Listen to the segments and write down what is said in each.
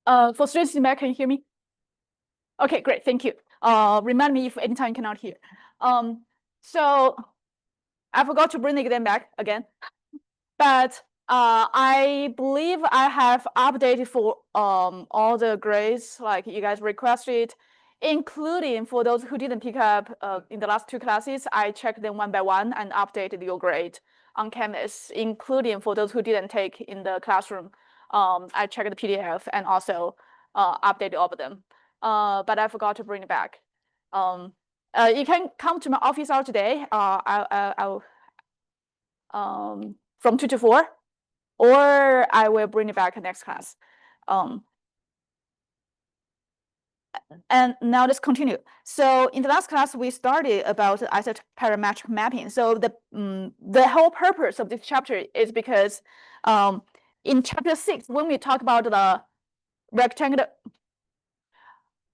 For students in back, can you hear me? Okay, great, thank you. Remind me if anytime you cannot hear. So I forgot to bring the exam back again, but I believe I have updated for all the grades like you guys requested, including for those who didn't pick up in the last two classes. I checked them one by one and updated your grade on Canvas, including for those who didn't take in the classroom. I checked the PDF and also updated all of them. But I forgot to bring it back. You can come to my office hour today. I'll from 2 to 4, or I will bring it back next class. And now let's continue. So in the last class, we started about isoparametric mapping. So the whole purpose of this chapter is because in chapter 6, when we talk about the rectangular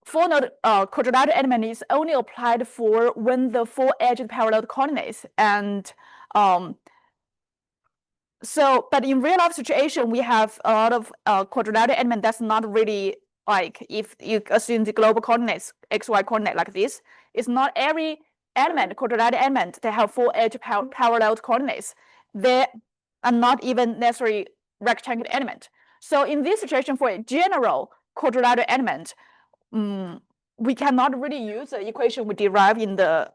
four-node quadrilateral element is only applied for when the four edges parallel coordinates. And but in real life situation, we have a lot of quadrilateral element that's not really like if you assume the global coordinates, XY coordinate like this, it's not every element, quadrilateral element, they have four edge parallel coordinates. They are not even necessarily rectangular element. So in this situation, for a general quadrilateral element, we cannot really use the equation we derived in the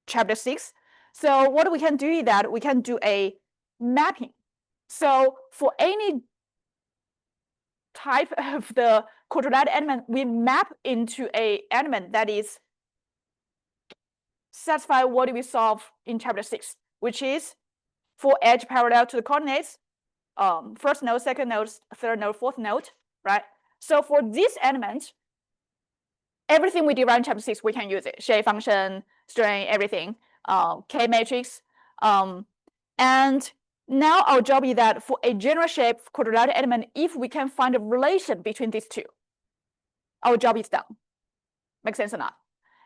chapter 6. So what we can do is that we can do a mapping. So for any type of the quadrilateral element, we map into a element that is satisfy what we solve in chapter 6, which is four edge parallel to the coordinates, first node, second node, third node, fourth node, right? So for this element, everything we derive in chapter 6, we can use it. Shape function, string, everything, K matrix. And now our job is that for a general shape quadrilateral element, if we can find a relation between these two, our job is done. Make sense or not?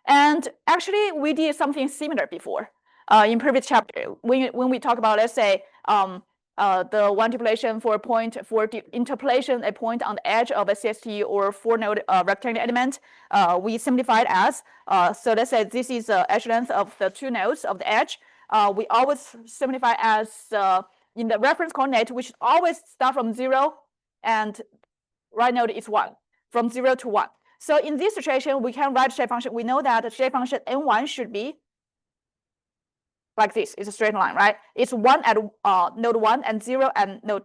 And actually, we did something similar before in previous chapter. When we talk about, let's say, the one interpolation for a point, for interpolation a point on the edge of a CST or four-node rectangular element, we simplified as, so let's say this is the edge length of the two nodes of the edge. We always simplify as in the reference coordinate, which always start from 0, and right node is 1, from 0 to 1. So in this situation, we can write shape function. We know that the shape function n1 should be like this. It's a straight line, right? It's 1 at node 1 and 0 at node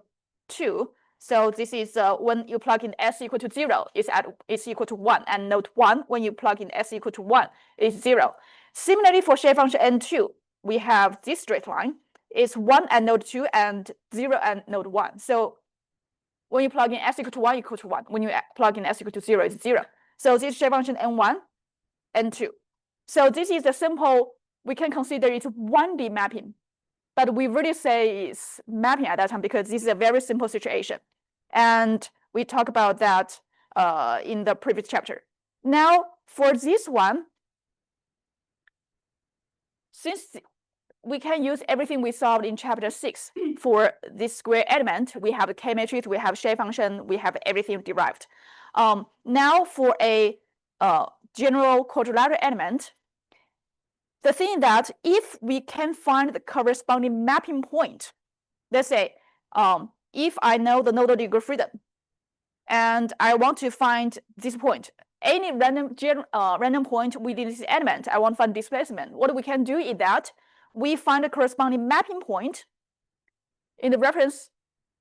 2. So this is when you plug in s equal to 0, it's equal to 1. And node 1, when you plug in s equal to 1, is 0. Similarly, for shape function n2, we have this straight line. It's 1 at node 2 and 0 at node 1. So when you plug in s equal to 1, equal to 1. When you plug in s equal to 0, it's 0. So this shape function n1, n2. So this is a simple, we can consider it 1D mapping, but we really say it's mapping at that time because this is a very simple situation. And we talk about that in the previous chapter. Now, for this one, since we can use everything we solved in chapter 6 for this square element, we have a K matrix, we have shape function, we have everything derived. Now for a general quadrilateral element, the thing is that if we can find the corresponding mapping point, let's say if I know the nodal degree of freedom and I want to find this point, any random point within this element, I want to find displacement. What we can do is that we find a corresponding mapping point in the reference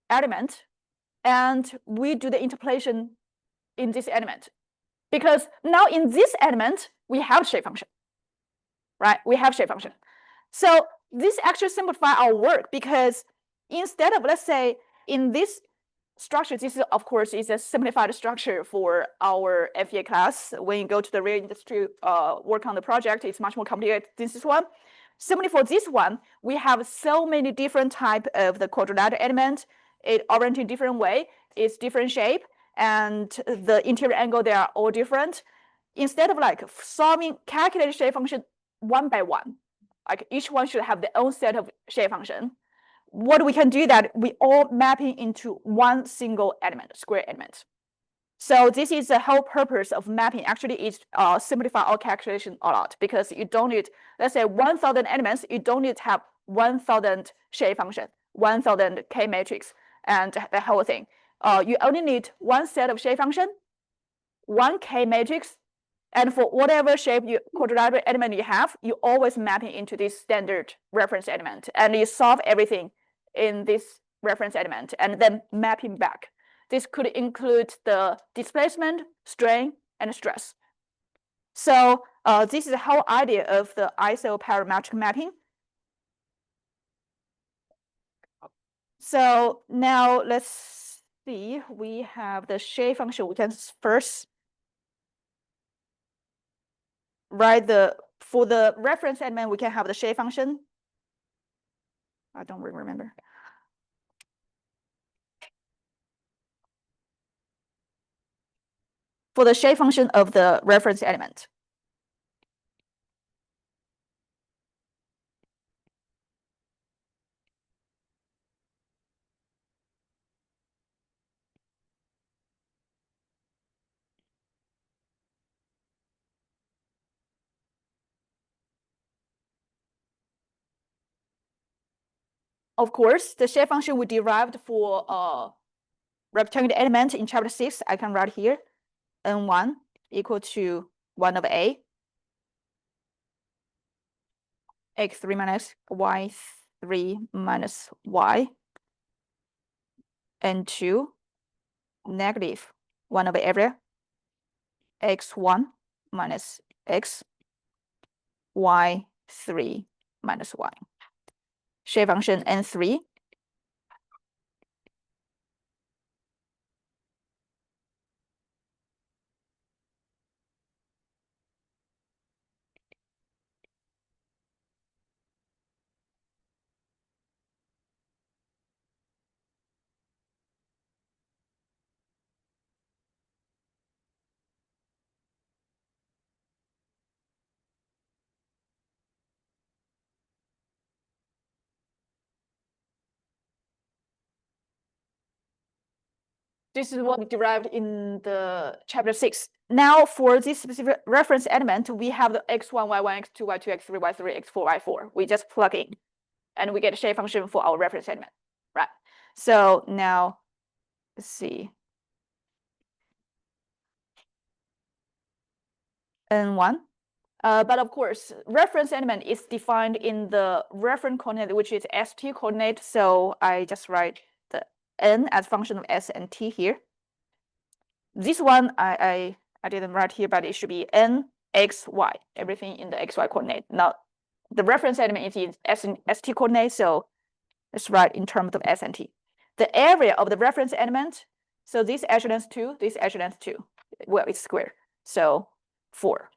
element, and we do the interpolation in this element. Because now in this element, we have shape function, right? We have shape function. So this actually simplifies our work because instead of, let's say, in this structure, this is, of course, is a simplified structure for our FEA class. When you go to the real industry work on the project, it's much more complicated than this one. Similarly, for this one, we have so many different types of the quadrilateral element. It oriented in different way. It's different shape, and the interior angle, they are all different. Instead of like solving calculated shape function one by one, like each one should have their own set of shape function. What we can do that we all mapping into one single element, square element. So this is the whole purpose of mapping. Actually, it simplify our calculation a lot because you don't need, let's say 1,000 elements, you don't need to have 1,000 shape function, 1,000 K matrix, and the whole thing. You only need one set of shape function, one K matrix, and for whatever shape quadratic element you have, you always map it into this standard reference element, and you solve everything in this reference element, and then mapping back. This could include the displacement, strain, and stress. So this is the whole idea of the isoparametric mapping. So now let's see, we have the shape function. We can first write for the reference element, we can have the shape function. I don't really remember. For the shape function of the reference element. Of course, the shape function we derived for rectangular element in chapter 6, I can write here, n1 equal to 1 over a, x3 minus y3 minus y, n2 negative 1 over area, x1 minus x, y3 minus y. Shape function n3 This is what we derived in the chapter 6. Now for this specific reference element, we have the x1, y1, x2, y2, x3, y3, x4, y4. We just plug in and we get a shape function for our reference element, right? So now let's see. N1. But of course, reference element is defined in the reference coordinate, which is st coordinate. So I just write the n as function of s and t here. This one I didn't write here, but it should be n, x, y, everything in the xy coordinate. Now, the reference element is in s and st coordinate, so let's write in terms of s and t. The area of the reference element, so this echelon's 2, this echelon's 2. Well, it's square, so 4.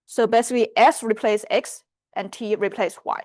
So basically, s replace x and t replace y.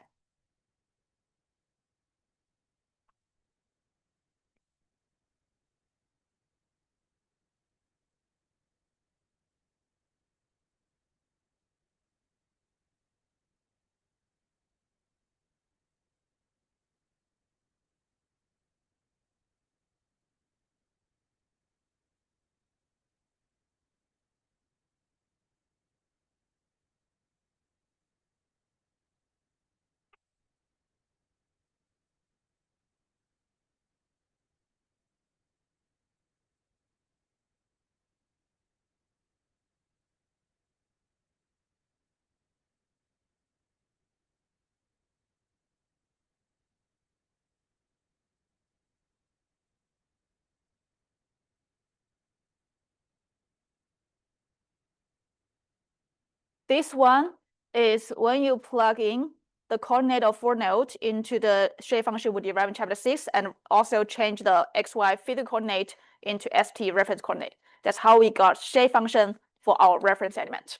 This one is when you plug in the coordinate of 4 node into the shape function we derived in chapter 6, and also change the xy physical coordinate into st reference coordinate. That's how we got shape function for our reference element.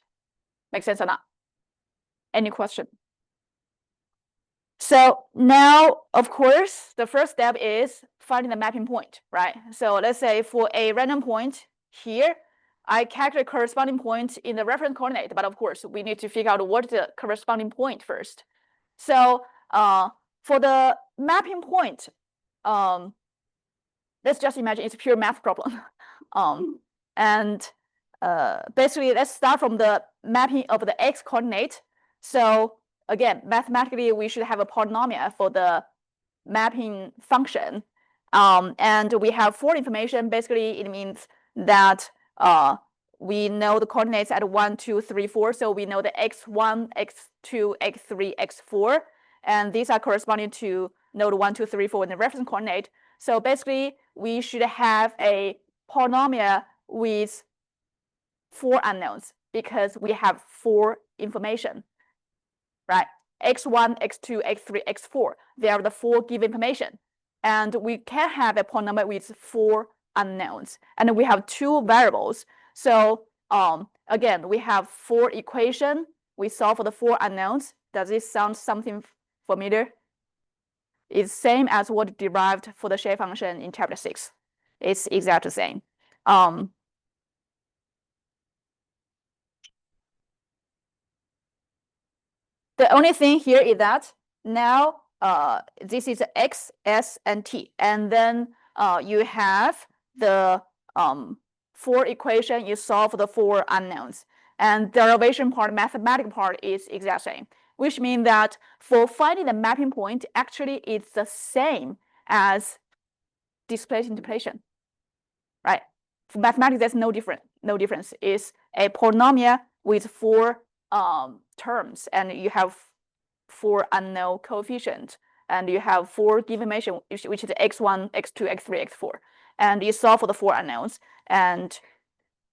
Make sense or not? Any question? So now, of course, the first step is finding the mapping point, right? So let's say for a random point here, I calculate corresponding point in the reference coordinate, but of course, we need to figure out what the corresponding point first. So for the mapping point, let's just imagine it's a pure math problem. And basically, let's start from the mapping of the x coordinate. So again, mathematically, we should have a polynomial for the mapping function. And we have 4 information. Basically, it means that we know the coordinates at 1, 2, 3, 4. So we know the x1, x2, x3, x4. And these are corresponding to node 1, 2, 3, 4 in the reference coordinate. So basically, we should have a polynomial with 4 unknowns because we have 4 information, right? x1, x2, x3, x4. They are the 4 given information. And we can have a polynomial with 4 unknowns. And we have 2 variables. So again, we have 4 equations. We solve for the 4 unknowns. Does this sound something familiar? It's same as what derived for the shape function in chapter 6. It's exactly the same. The only thing here is that now this is x, s, and t, and then you have the 4 equation. You solve the 4 unknowns, and derivation part, mathematical part is exact same, which means that for finding the mapping point, actually it's the same as displacement interpolation, right? For mathematics, there's no difference. It's a polynomial with 4 terms, and you have 4 unknown coefficients, and you have 4 given information, which is x1, x2, x3, x4, and you solve for the 4 unknowns, and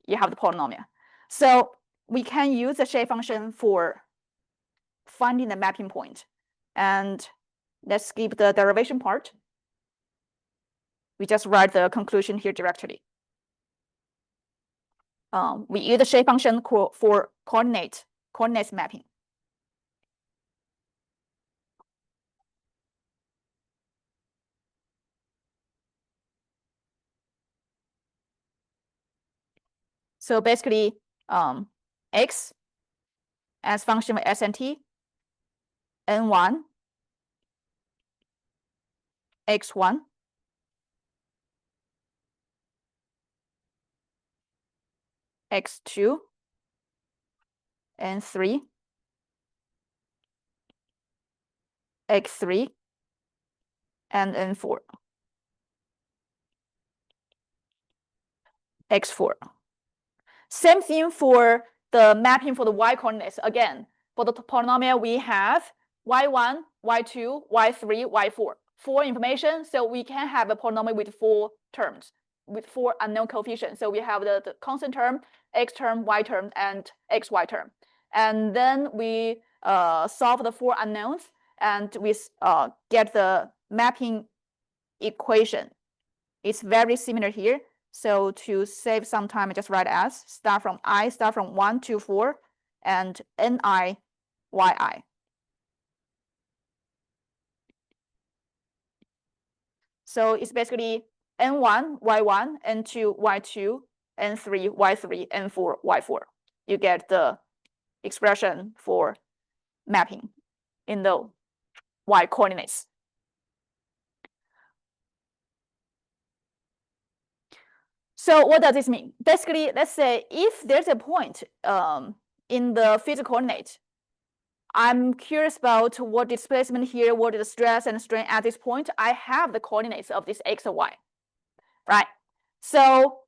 you have the polynomial. So we can use the shape function for finding the mapping point. And let's skip the derivation part. We just write the conclusion here directly. We use the shape function for coordinates mapping. So basically, x as function of s and t, n1, x1, x2, n3, x3, and n4, x4. Same thing for the mapping for the y coordinates. Again, for the polynomial, we have y1, y2, y3, y4. 4 information, so we can have a polynomial with 4 terms, with 4 unknown coefficients. So we have the constant term, x term, y term, and xy term. And then we solve the 4 unknowns, and we get the mapping equation. It's very similar here. So to save some time, I just write as start from 1 to 4, and ni, yi. So it's basically n1, y1, n2, y2, n3, y3, n4, y4. You get the expression for mapping in the y coordinates. So what does this mean? Basically, let's say if there's a point in the physical coordinate, I'm curious about what displacement here, what is the stress and strain at this point. I have the coordinates of this x and y, right? So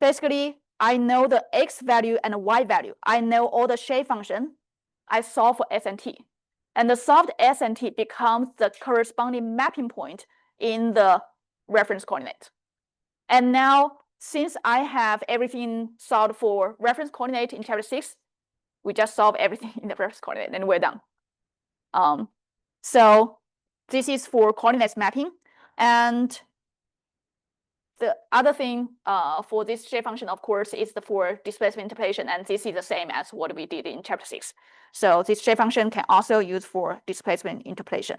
basically, I know the x value and the y value. I know all the shape function. I solve for s and t. And the solved s and t becomes the corresponding mapping point in the reference coordinate. And now, since I have everything solved for reference coordinate in chapter 6, we just solve everything in the reference coordinate and we're done. So this is for coordinates mapping. And the other thing for this shape function, of course, is for displacement interpolation. And this is the same as what we did in chapter 6. So this shape function can also use for displacement interpolation.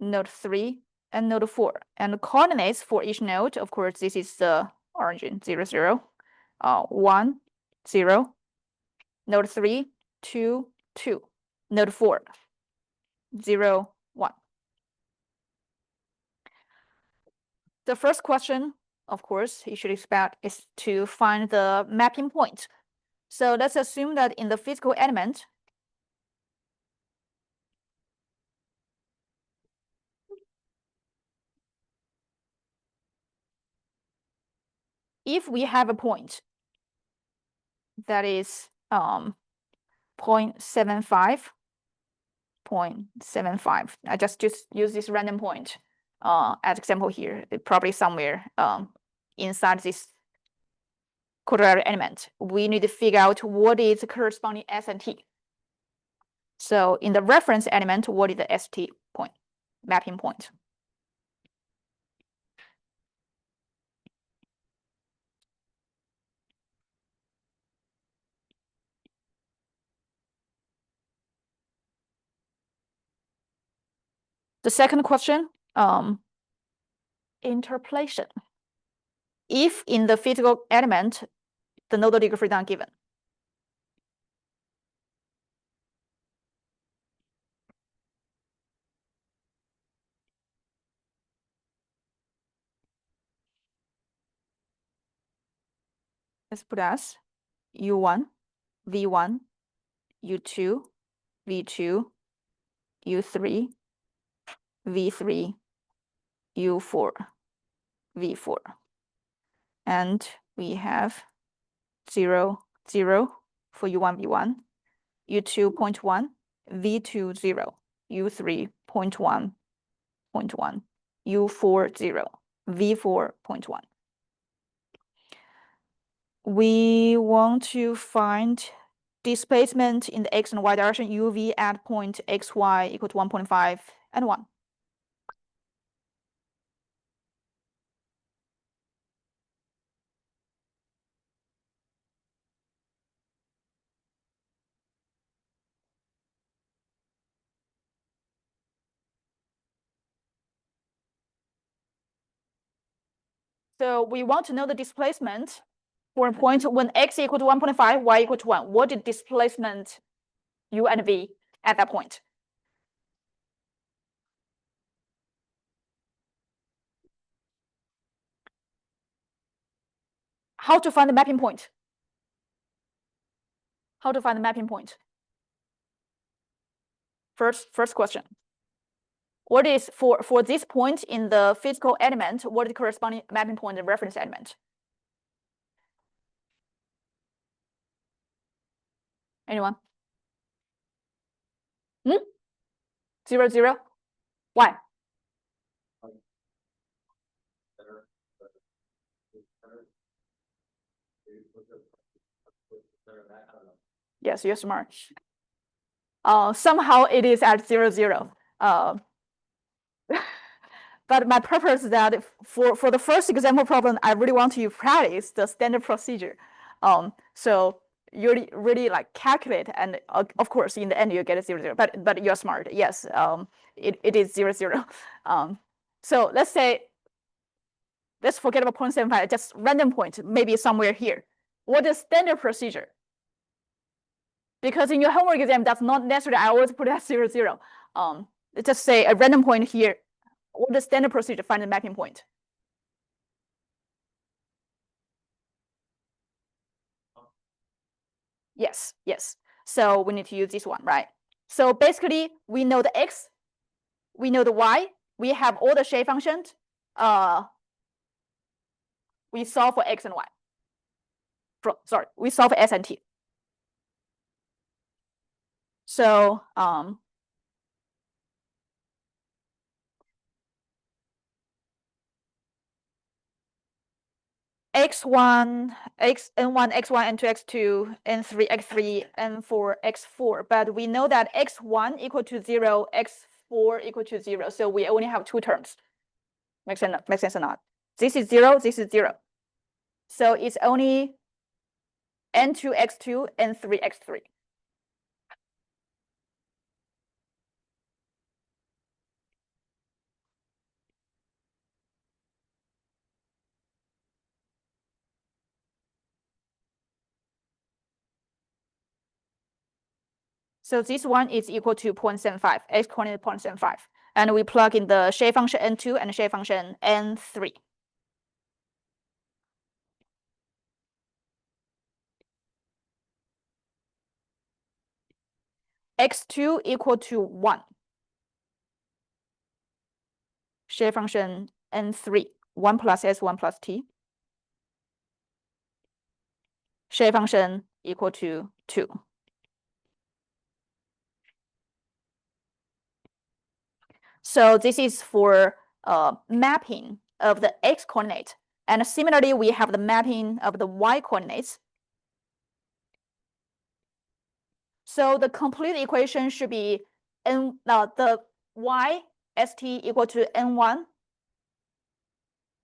node 3, and node 4. And the coordinates for each node, of course, this is the origin 0, 0, 1, 0, node 3, 2, 2, node 4, 0, 1. The first question, of course, you should expect is to find the mapping point. So let's assume that in the physical element, if we have a point that is 0.75, 0.75, I just use this random point as example here, probably somewhere inside this quadratic element. We need to figure out what is the corresponding S and T. So in the reference element, what is the ST point, mapping point? The second question, interpolation. If in the physical element, the nodal degree freedom given. Let's put as U1, V1, U2, V2, U3, V3, U4, V4. And we have 0, 0 for U1, V1, U2, 0.1, V2, 0, U3, 0.1, 0.1, U4, 0, V4, 0.1. We want to find displacement in the x and y direction uv at point xy equal to 1.5 and 1. So we want to know the displacement for a point when x equal to 1.5, y equal to 1. What is displacement u and v at that point? How to find the mapping point? How to find the mapping point? First question. What is for this point in the physical element, what is the corresponding mapping point in the reference element? Anyone? 0, 0. Why? Yes, you're smart. Somehow it is at 0, 0. But my purpose is that for the first example problem, I really want you to practice the standard procedure. So you really like calculate, and of course in the end you get a 0, 0. But you're smart. Yes, it is 0, 0. So let's forget about 0.75. Just random point, maybe somewhere here. What is standard procedure? Because in your homework exam, that's not necessarily I always put it at 0, 0. Let's just say a random point here. What is standard procedure to find the mapping point? Yes, yes. So we need to use this one, right? So basically, we know the x, we know the y, we have all the shape functions. We solve for x and y. We solve for s and t. So x1, n1, x1, n2, x2, n3, x3, n4, x4. But we know that x1 equal to 0, x4 equal to 0. So we only have two terms. Makes sense or not? This is 0, this is 0. So it's only n2, x2, n3, x3. So this one is equal to 0.75, x coordinate 0.75. And we plug in the shape function n2 and shape function n3. x2 equal to 1. Shape function n3, 1 plus s, 1 plus t. Shape function equal to 2. So this is for mapping of the x coordinate. And similarly, we have the mapping of the y coordinates. So the complete equation should be the y st equal to n1,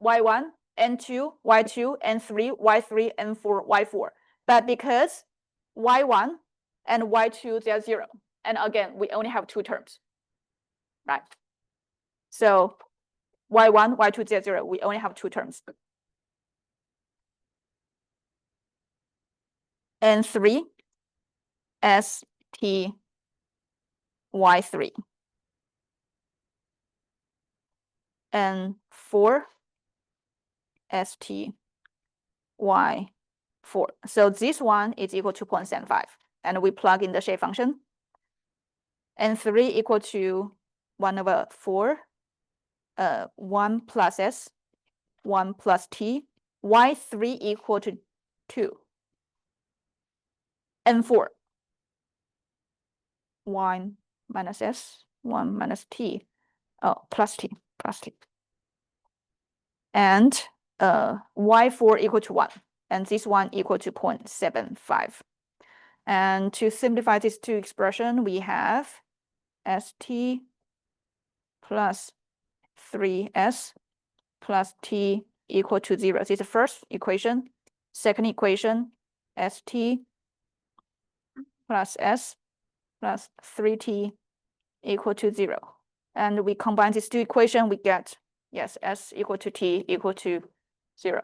y1, n2, y2, n3, y3, n4, y4. But because y1 and y2, they are 0. And again, we only have 2 terms, right? So y1, y2, z 0, we only have 2 terms. N3, S, T, Y3. N4, S, T, Y4. So this one is equal to 0.75. And we plug in the shape function. N3 equal to 1/4, 1 plus S, 1 plus T, Y3 equal to 2. N4, 1 minus S, 1 minus T, plus T. And Y4 equal to 1. And this one equal to 0.75. And to simplify these two expressions, we have ST plus 3S plus T equal to 0. This is the first equation. Second equation, ST plus S plus 3T equal to 0. And we combine these two equations, we get, yes, S equal to T equal to 0.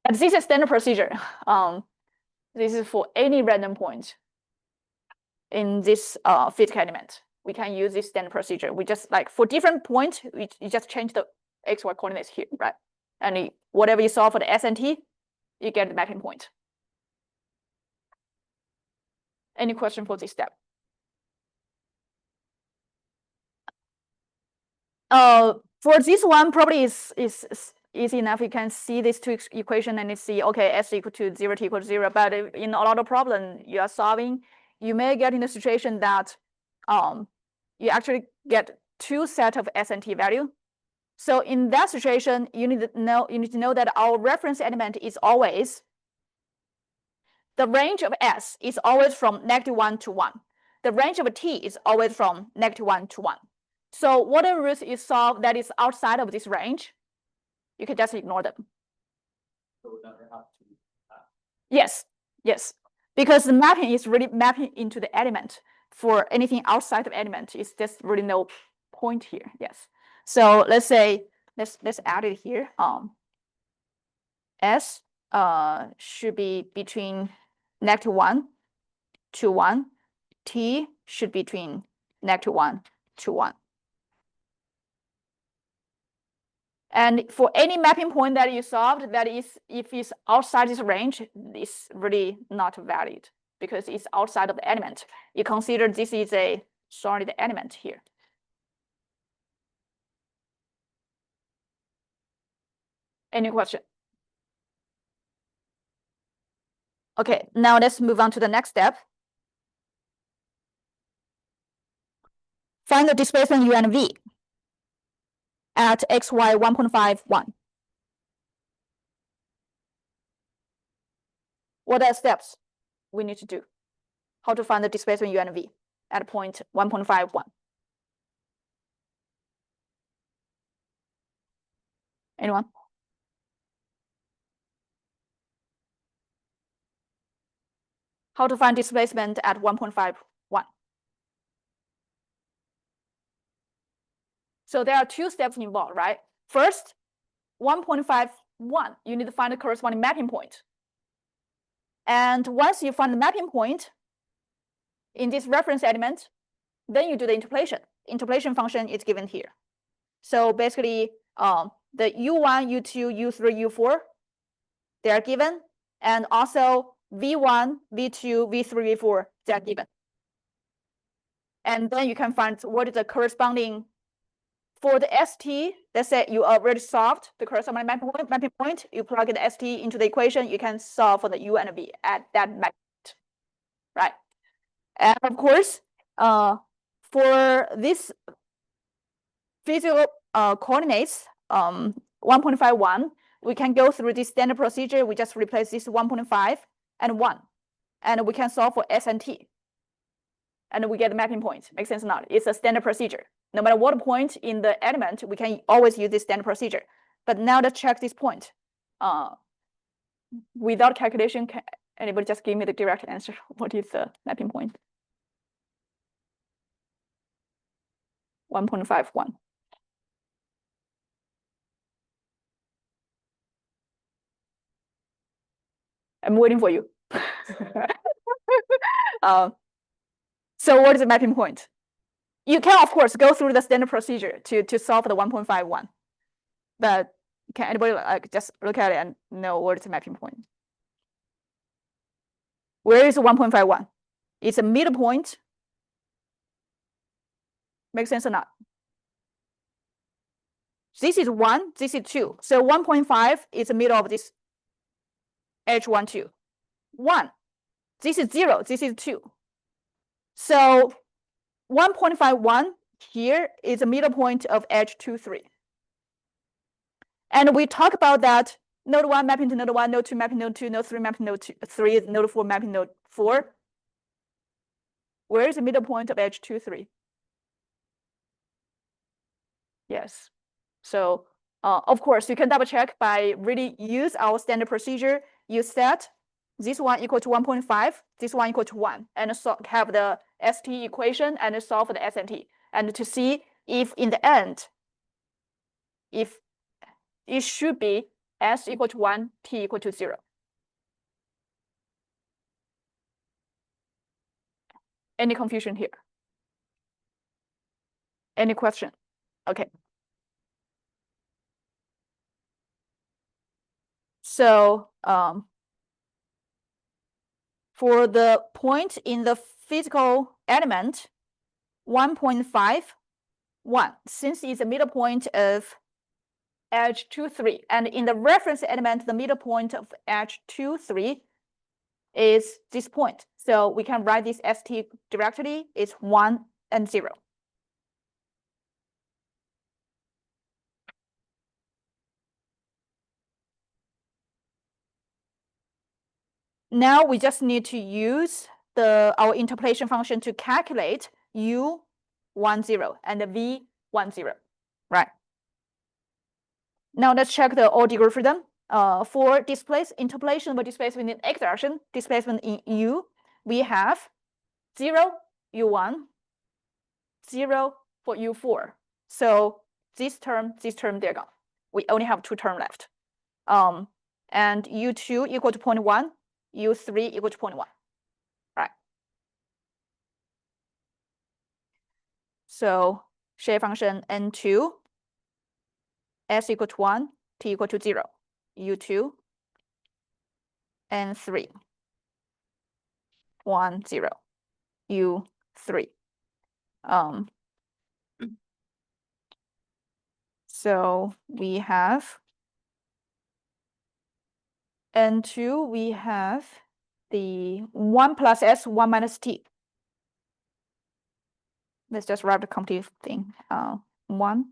And this is standard procedure. This is for any random point in this physical element. We can use this standard procedure. We just like for different points, you just change the xy coordinates here, right? And whatever you solve for the S and T, you get the mapping point. Any question for this step? For this one, probably is easy enough. You can see these two equations and you see, okay, S equal to 0, T equal to 0. But in a lot of problems you are solving, you may get in a situation that you actually get 2 sets of S and T value. So in that situation, you need to know that our reference element is always, the range of S is always from -1 to 1. The range of T is always from -1 to 1. So whatever root you solve that is outside of this range, you can just ignore them. So we never have to. Yes, because the mapping is really mapping into the element. For anything outside of element, it's just really no point here. Yes. So let's say let's add it here. S should be between -1 to 1. T should be between -1 to 1. And for any mapping point that you solved, that is, if it's outside this range, it's really not valid because it's outside of the element. You consider this is a solid element here. Any question? Okay, now let's move on to the next step. Find the displacement u and v at xy 1.5, 1. What are the steps we need to do? How to find the displacement u and v at point 1.5, 1? Anyone? How to find displacement at 1.5, 1? So there are 2 steps involved, right? First, 1.5, 1, you need to find the corresponding mapping point. And once you find the mapping point, in this reference element, then you do the interpolation. Interpolation function is given here. So basically, the U1, U2, U3, U4, they are given, and also V1, V2, V3, V4, they are given. And then you can find what is the corresponding for the ST. Let's say you already solved the corresponding mapping point. You plug in the ST into the equation. You can solve for the U and V at that mapping point, right? And of course, for this physical coordinates, 1.51, we can go through this standard procedure. We just replace this 1.5 and 1, and we can solve for S and T. And we get a mapping point. Makes sense or not? It's a standard procedure. No matter what point in the element, we can always use this standard procedure. But now let's check this point. Without calculation, can anybody just give me the direct answer? What is the mapping point? 1.51. I'm waiting for you. So what is the mapping point? You can, of course, go through the standard procedure to solve the 1.51. But can anybody just look at it and know what is the mapping point? Where is 1.51? It's a middle point. Makes sense or not? This is 1, this is 2. So 1.5 is the middle of this H1, 2. 1. This is 0, this is 2. So 1.51 here is the middle point of H2, 3. And we talk about that node 1 mapping to node 1, node 2 mapping node 2, node 3 mapping node 3, node 4 mapping node 4. Where is the middle point of H2, 3? Yes. So of course, you can double check by really use our standard procedure. You set this one equal to 1.5, this one equal to 1, and so have the ST equation and solve for the SNT, and to see if in the end, if it should be S equal to 1, T equal to 0. Any confusion here? Any question? Okay. So for the point in the physical element 1.51, since it's the middle point of H2, 3, and in the reference element, the middle point of H2, 3 is this point. So we can write this ST directly. It's 1 and 0. Now we just need to use our interpolation function to calculate U10 and V10, right? Now let's check the old degree freedom. For interpolation or displacement in X direction, displacement in U, we have 0, U1, 0 for U4. So this term, they're gone. We only have 2 terms left. And U2 equal to 0.1, U3 equal to 0.1, right? So shape function N2, S equal to 1, T equal to 0, U2, N3, 1, 0, U3. So we have N2, we have the 1 plus S, 1 minus T. Let's just write the complete thing. 1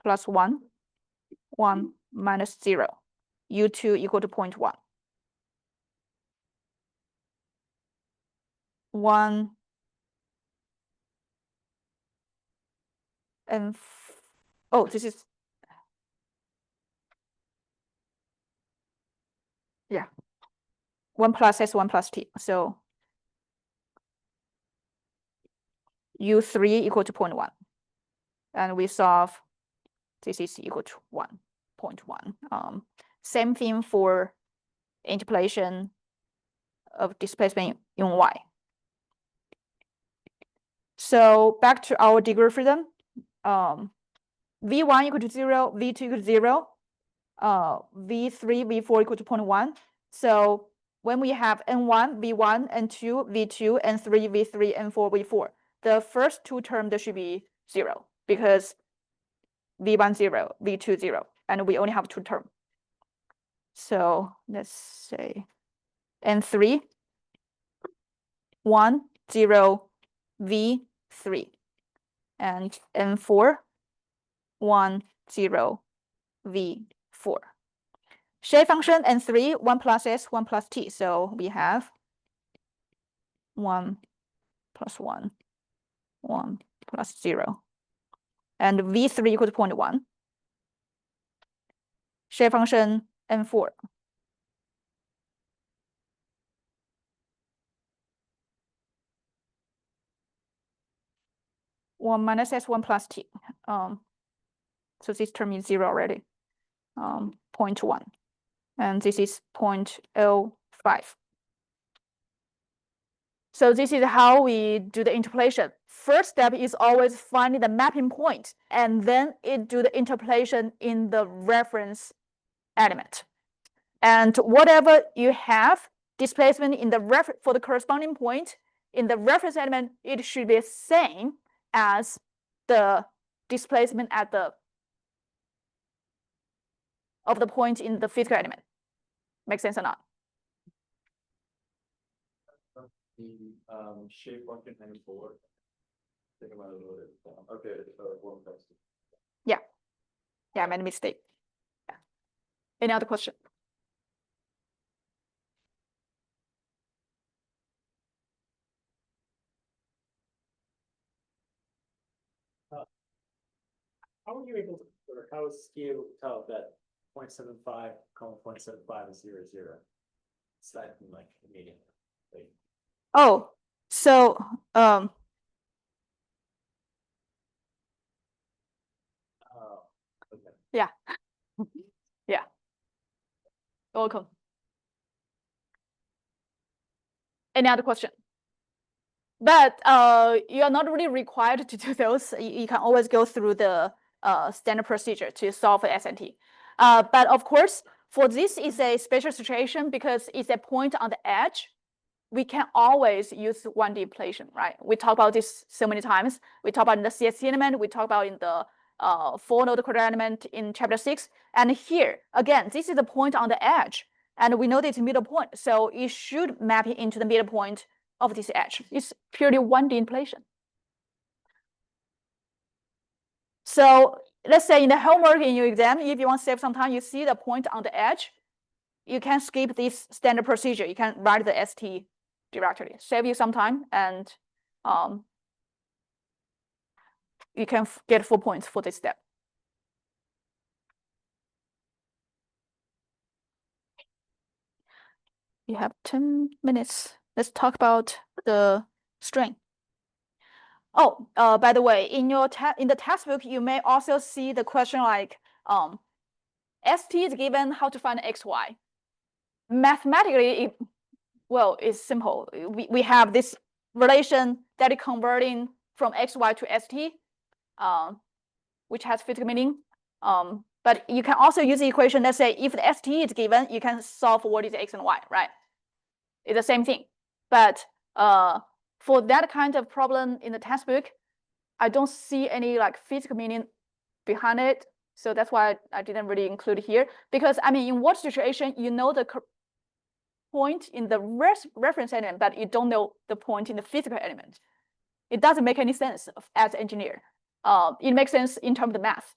plus 1, 1 minus 0. U2 equal to 0.1. 1 and oh, this is, yeah, 1 plus S, 1 plus T. So U3 equal to 0.1. And we solve this is equal to 1.1. Same thing for interpolation of displacement in Y. So back to our degree freedom. V1 equal to 0, V2 equal to 0, V3, V4 equal to 0.1. So when we have N1, V1, N2, V2, N3, V3, N4, V4, the first two terms should be 0 because V1 0, V2 0, and we only have two terms. So let's say N3, 1, 0, V3, and N4, 1, 0, V4. Shape function N3, 1 plus S, 1 plus T. So we have 1 plus 1, 1 plus 0. And V3 equal to 0.1. Shape function N4. One minus S, 1 plus T. So this term is 0 already. 0.1. And this is 0.05. So this is how we do the interpolation. First step is always finding the mapping point, and then it do the interpolation in the reference element. And whatever you have displacement in the for the corresponding point in the reference element, it should be the same as the displacement at the of the point in the physical element. Make sense or not? The shape function N4. Think about it a little bit. Okay, one question. Yeah, I made a mistake. Yeah. Any other question? How are you able to, or how is Ski able to tell that 0.75, 0.75 is 0, 0? It's that like median. Oh, so Oh, okay. yeah. Yeah. Welcome. Any other question? But you are not really required to do those. You can always go through the standard procedure to solve the SNT. But of course, for this is a special situation because it's a point on the edge. We can always use 1D inflation, right? We talk about this so many times. We talk about in the CSC element. We talk about in the 4-node quadratic element in chapter 6. And here, again, this is the point on the edge. And we know that it's middle point. So it should map into the middle point of this edge. It's purely 1D inflation. So let's say in the homework in your exam, if you want to save some time, you see the point on the edge, you can skip this standard procedure. You can write the ST directly, save you some time, and you can get 4 points for this step. You have 10 minutes. Let's talk about the strain. Oh, by the way, in your in the textbook, you may also see the question like, ST is given, how to find XY. Mathematically, it's simple. We have this relation that is converting from XY to ST, which has physical meaning. But you can also use the equation. Let's say if the ST is given, you can solve what is X and Y, right? It's the same thing. But for that kind of problem in the textbook, I don't see any like physical meaning behind it. So that's why I didn't really include it here. Because I mean, in what situation you know the point in the reference element, but you don't know the point in the physical element. It doesn't make any sense as an engineer. It makes sense in terms of the math.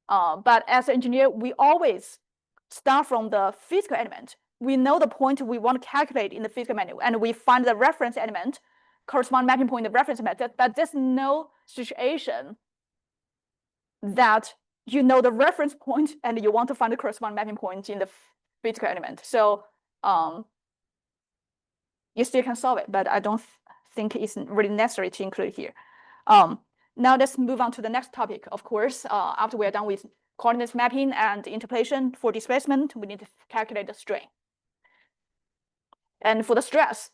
But as an engineer, we always start from the physical element. We know the point we want to calculate in the physical element, and we find the reference element, corresponding mapping point in the reference method, but there's no situation that you know the reference point and you want to find the corresponding mapping point in the physical element. So you still can solve it, but I don't think it's really necessary to include here. Now let's move on to the next topic. Of course, after we are done with coordinates mapping and interpolation for displacement, we need to calculate the strain. And for the stress,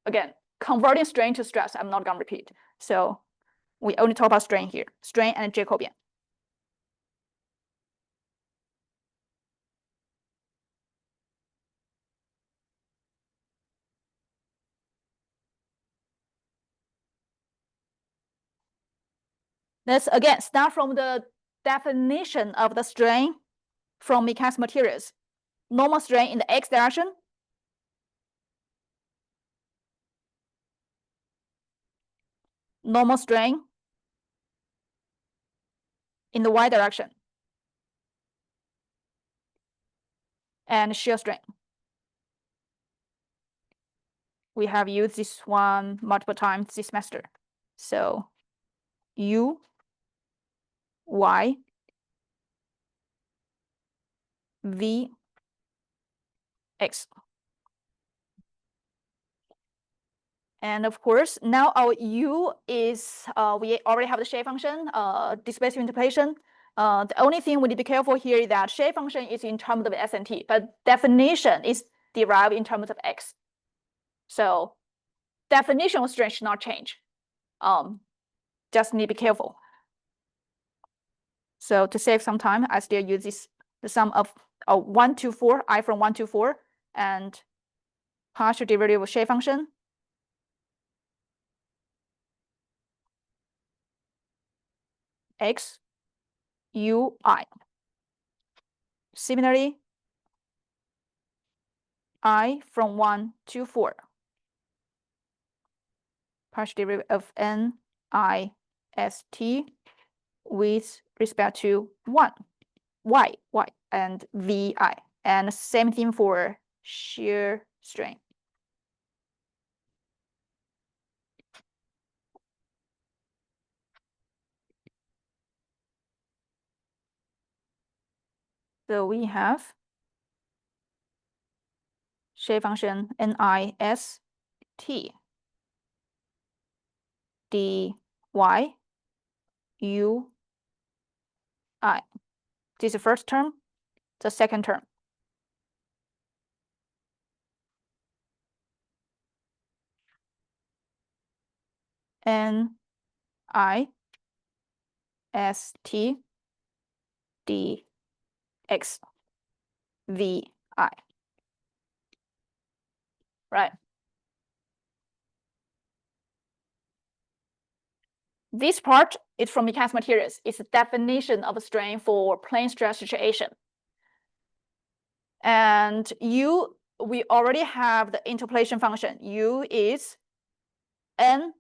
again, converting strain to stress, I'm not going to repeat. So We only talk about strain here, strain and Jacobian. Let's again start from the definition of the strain from mechanics materials. Normal strain in the x direction. Normal strain in the y direction. And shear strain. We have used this one multiple times this semester. So U, Y, V, X. And of course, now our U is, we already have the shape function, displacement interpolation. The only thing we need to be careful here is that shape function is in terms of S and T, but definition is derived in terms of X. So definition of strain should not change. Just need to be careful. So to save some time, I still use this, the sum of 1 to 4, I from 1 to 4, and partial derivative of shape function. X, U, I. Similarly, I from 1 to 4. Partial derivative of N, I, S, T with respect to 1, Y, and V, I. And same thing for shear strain. So we have shape function NIST dy u I. This is the first term, the second term. NIST dx vi. Right. This part is from mechanics materials. It's a definition of a strain for plane stress situation. And U, we already have the interpolation function. U is N,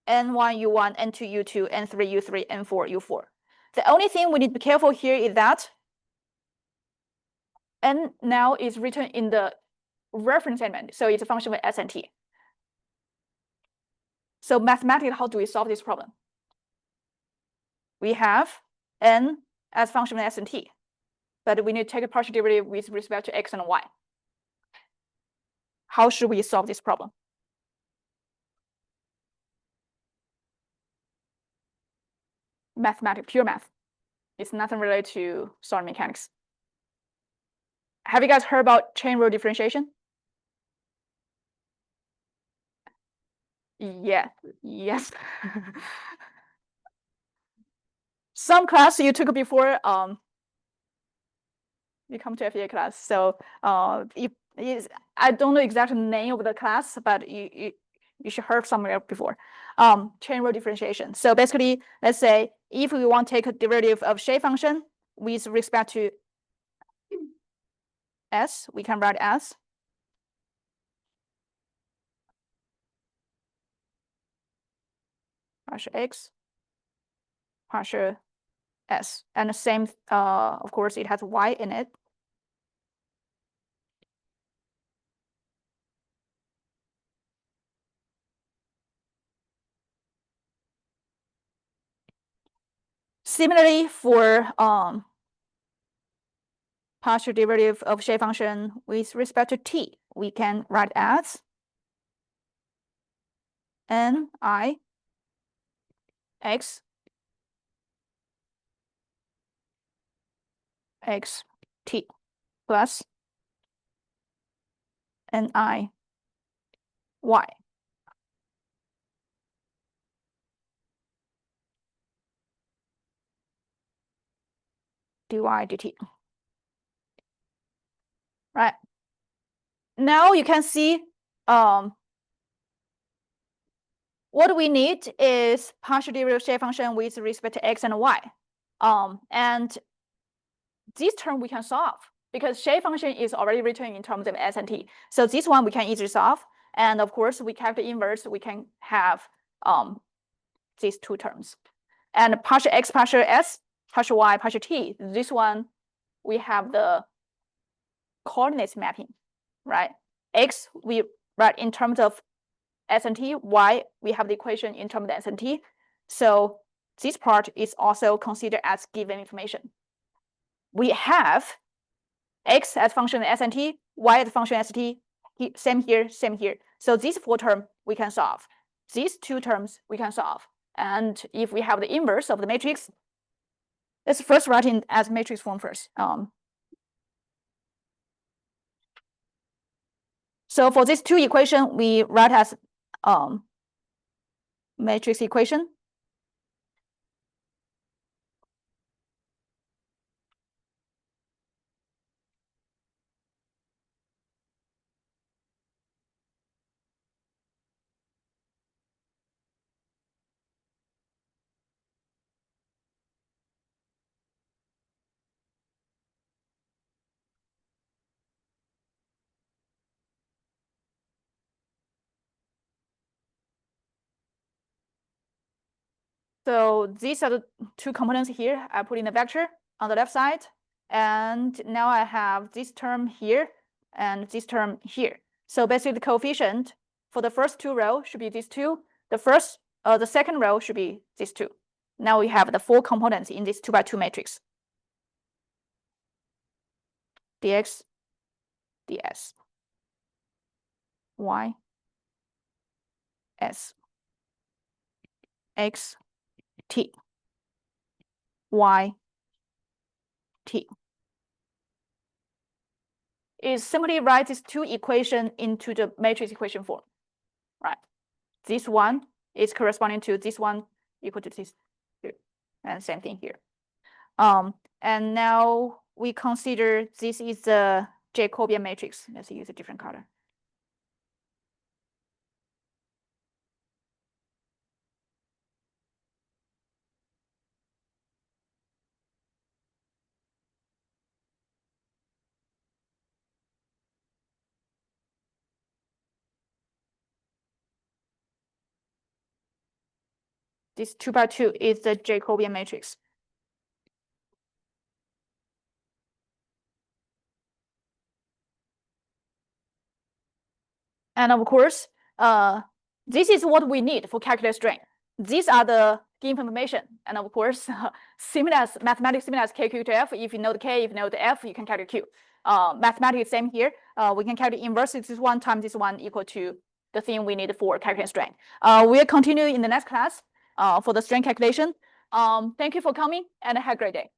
N1, U1, N2, U2, N3, U3, N4, U4. The only thing we need to be careful here is that N now is written in the reference element. So it's a function with S and T. So mathematically, how do we solve this problem? We have N as function with S and T, but we need to take a partial derivative with respect to X and Y. How should we solve this problem? Mathematics, pure math. It's nothing related to solid mechanics. Have you guys heard about chain rule differentiation? Yeah, yes. Some class you took before, you come to FEA class. So I don't know exact name of the class, but you should heard somewhere before. Chain rule differentiation. So basically, let's say if we want to take a derivative of shape function with respect to S, we can write as partial X, partial S, and the same, of course, it has Y in it. Similarly, for partial derivative of shape function with respect to T, we can write as Ni X X T plus Ni Y. dy dt. Right. Now you can see what we need is partial derivative shape function with respect to x and y. And this term we can solve because shape function is already written in terms of s and t. So this one we can easily solve. And of course, we calculate inverse, we can have these two terms. And partial x, partial s, partial y, partial t. This one, we have the coordinates mapping, right? X, we write in terms of s and t. Y, we have the equation in terms of s and t. So this part is also considered as given information. We have x as function of s and t, y as function of s and t, same here, same here. So these four terms we can solve. These two terms we can solve. And if we have the inverse of the matrix, let's first write in as matrix form first. So for these two equations, we write as matrix equation. So these are the two components here. I put in the vector on the left side. And now I have this term here and this term here. So basically the coefficient for the first two rows should be these two. The second row should be these two. Now we have the four components in this 2x2 matrix. Dx, ds, y, s, x, t, y, t. Is simply write these two equations into the matrix equation form, right? This one is corresponding to this one equal to this here, and same thing here. And now we consider this is the Jacobian matrix. Let's use a different color. This 2x2 is the Jacobian matrix. And of course, this is what we need for calculus strength. These are the information. And of course, similar as mathematics, similar as KQ to F. If you know the K, if you know the F, you can calculate Q. Mathematics, same here. We can calculate inverse this one times this one equal to the thing we need for calculating strength. We'll continue in the next class for the strength calculation. Thank you for coming and have a great day.